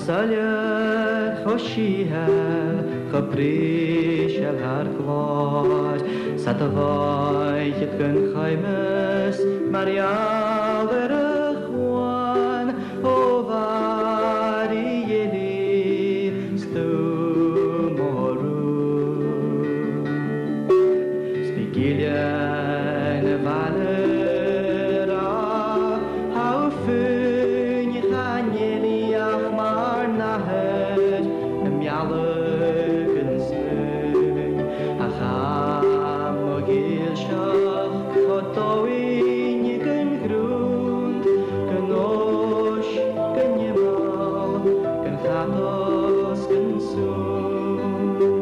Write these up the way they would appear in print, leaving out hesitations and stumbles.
Salia Hoshihel, Caprishel Harkwas, Satavai Yitken Chaimes, Marial Juan, Ovari Yeli, Stu Moru, Spigilia Nevalera, how fun je gaan jullie af maar naar het Mjalken sneun, Aga mogil schach, foto in je kun groen, kun osh, kun je mal, kun gatos, kun zoen.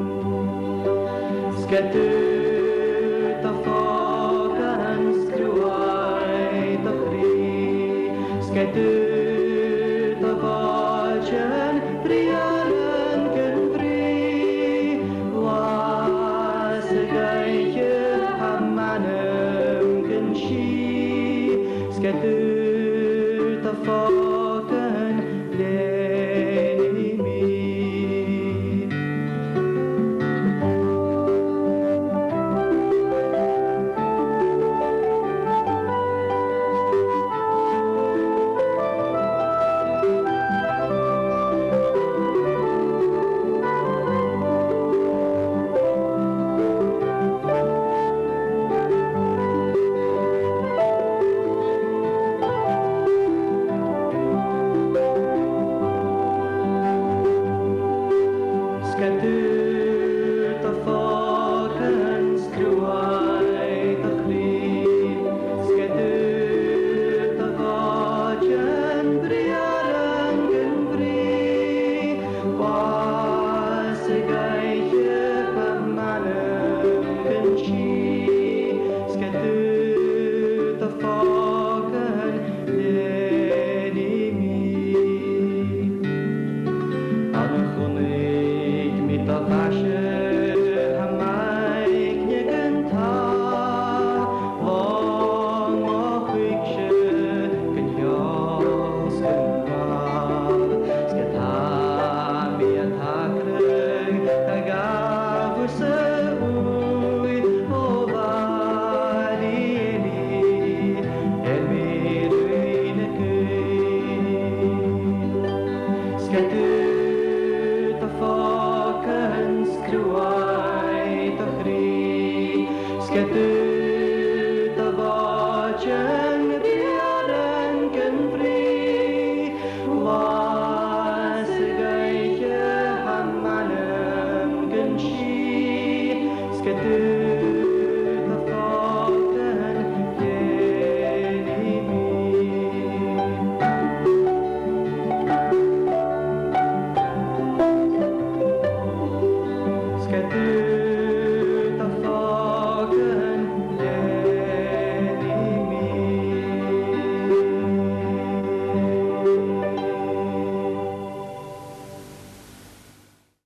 Sketu ta fokan skruai ta fri, sketu ta vachen prialen kun fri, was geitje hamanem kun shi, sketu ta fokan